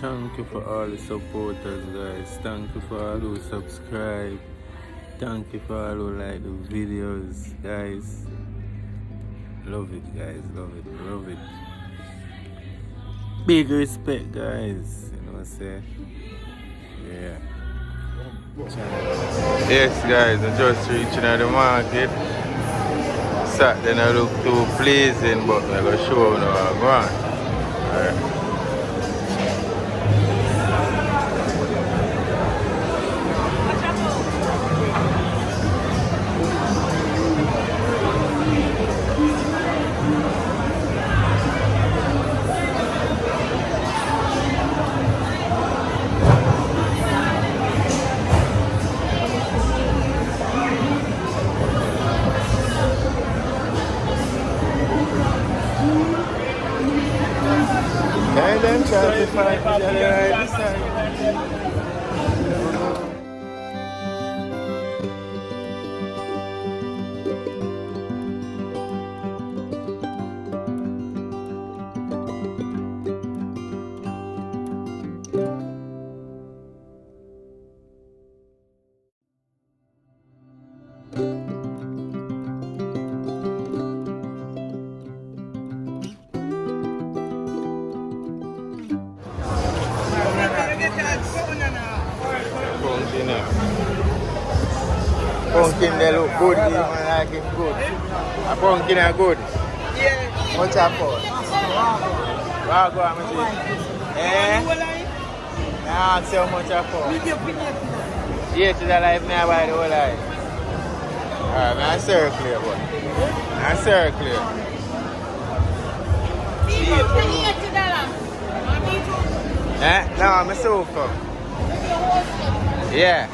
Thank you for all the supporters, guys. Thank you for all who subscribe. Thank you for all who like the videos, guys. Love it, guys. Love it. Love it. Big respect, guys. You know what I'm saying? Yeah. Yes, guys. I just reaching out the market. Saturday I look too pleasing, but I'm going to show you how I'm going. Alright. Them try to find the other right side. Pumpkin they look good, even like it good. A pumpkin are good. Yeah. What's up for? Wow, go on, eh? Nah, so much up for. Yes, it's alive now by the whole life. Alright, I'm circular, boy. I'm circular. Eh? No, I'm a sofa. Yeah.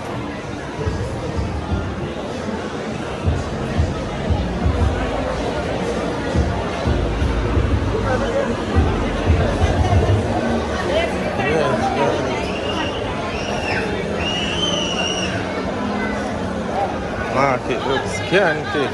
Market looks scanty.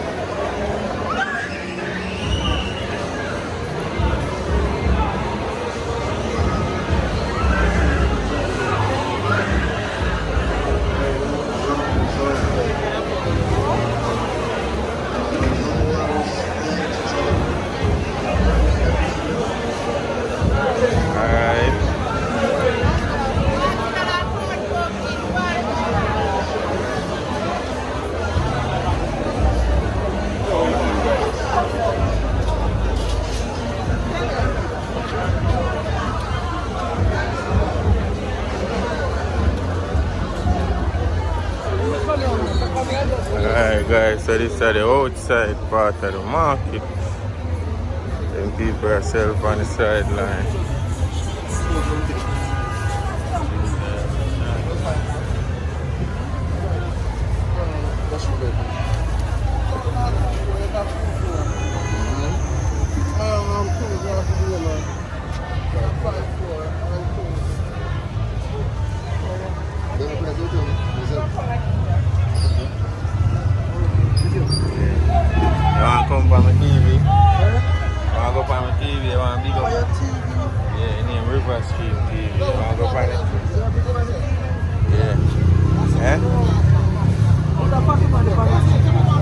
Alright guys, so this is the outside part of the market. Then people are selling on the sideline.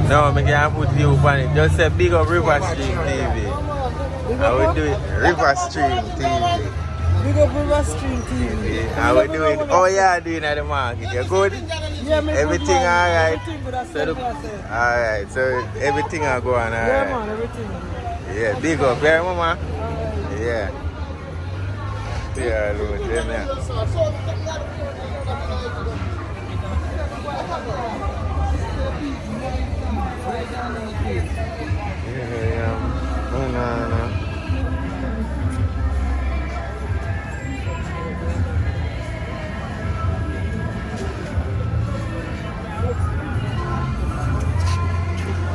No, I can't put you on it. Just say big up River Stream TV. I will do it River Stream TV. Big up River Stream TV. I will do it. Oh yeah, doing at the market. You good? Yeah, man. Everything alright. Everything good. So alright. So everything will go on alright. Yeah, man. Everything. Yeah, big up. Yeah, mama. Yeah. Yeah, Lord. Yeah, man. Yeah. Banana.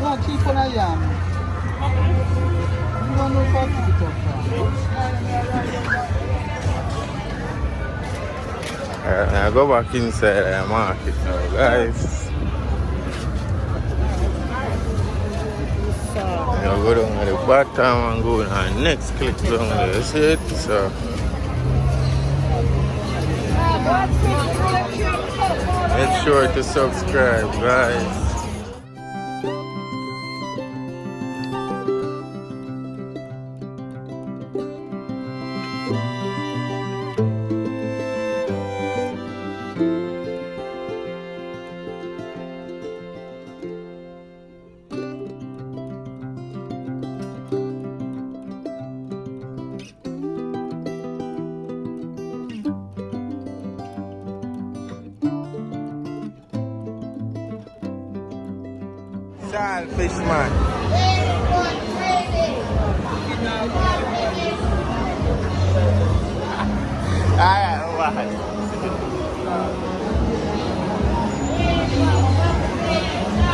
No, keep on a yam. You want to know keep it up. Now go back inside the market now, guys. Now go down at the bottom and go on the next click down there. See it? So make sure to subscribe, guys. Fish man.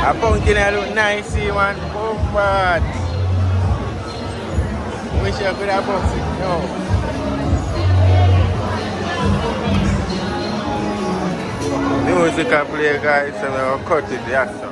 A pumpkin look nice, man. Oh, bad. Wish I could have boxed it. No. Music I play, guys, and I'll cut it. That's all.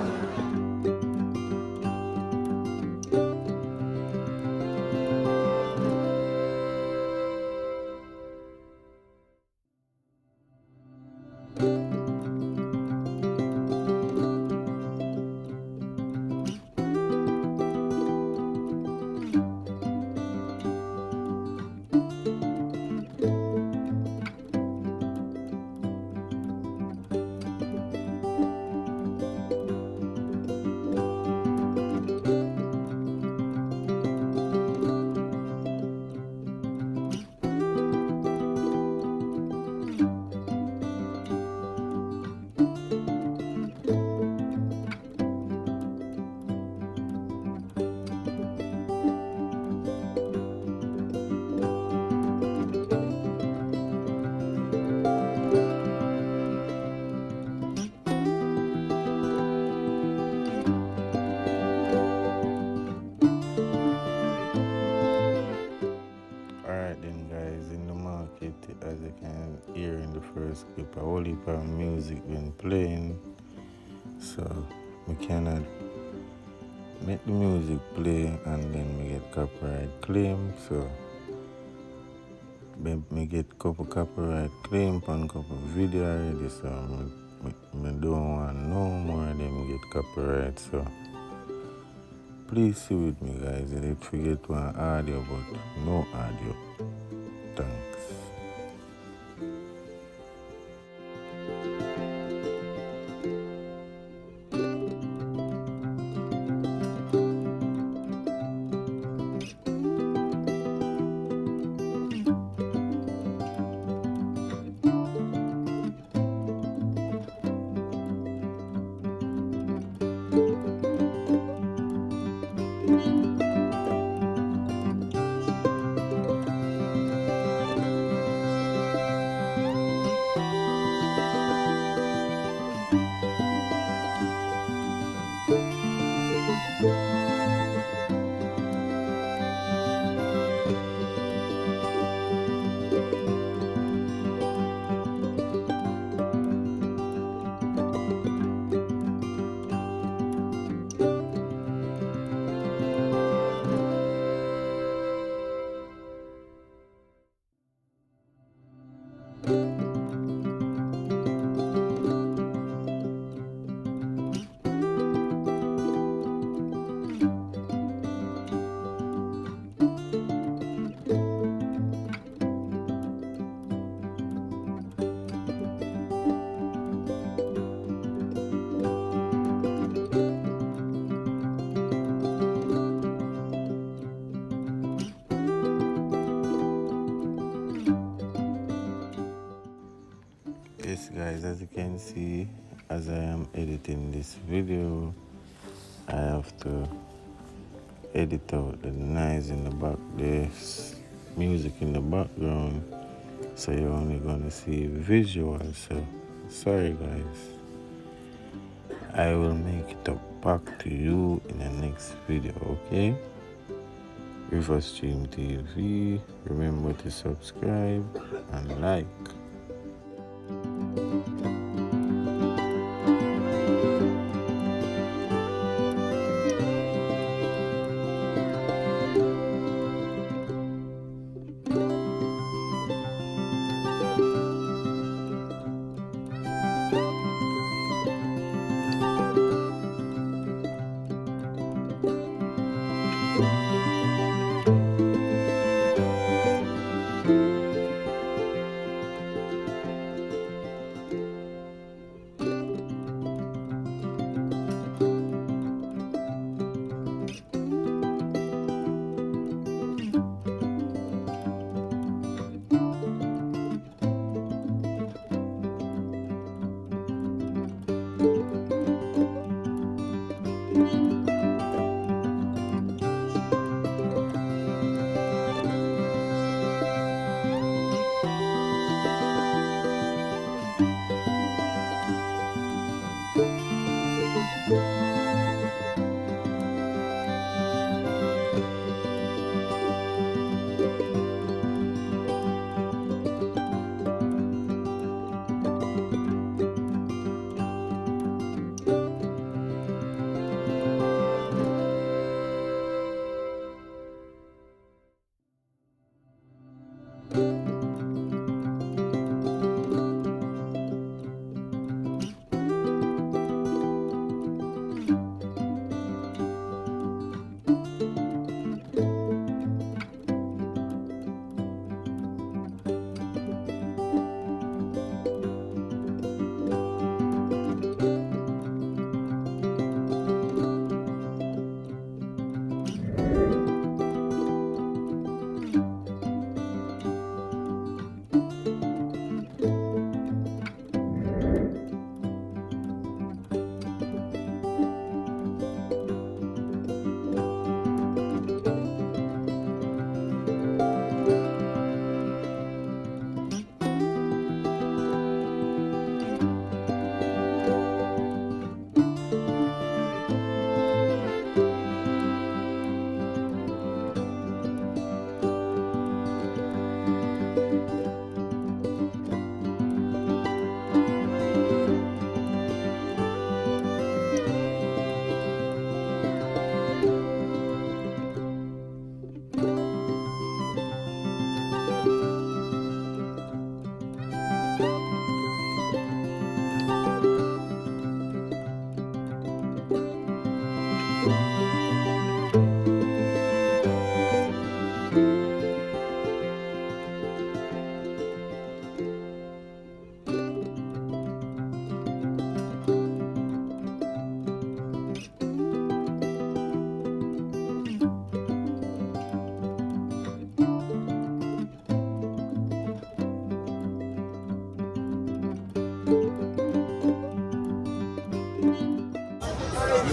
As you can hear in the first clip, a whole heap of music been playing, so we cannot make the music play and then we get copyright claim. So me get couple copyright claim on couple video already, so me don't want no more of them get copyright. So please see with me, guys. I did forget one audio, but no audio. Thanks. can see, as I am editing this video, I have to edit out the noise in the back, the music in the background, so you're only gonna see visual. So sorry guys, I will make it up back to you in the next video, okay? Riverstream TV, remember to subscribe and like.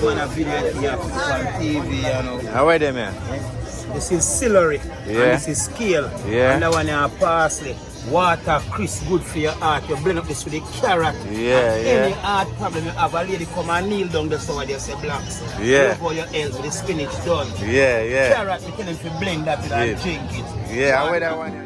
A video here on TV, you know. How are they, man? This is celery, yeah. And this is kale, yeah. And that one is parsley. Water, crisp, good for your heart. You blend up this with the carrot. Yeah, and any heart problem you have, a lady come and kneel down the side, they say blacks. Yeah. Over your health with the spinach done. Yeah, yeah. Carrot, you can blend that and drink it. Yeah, I wear that one.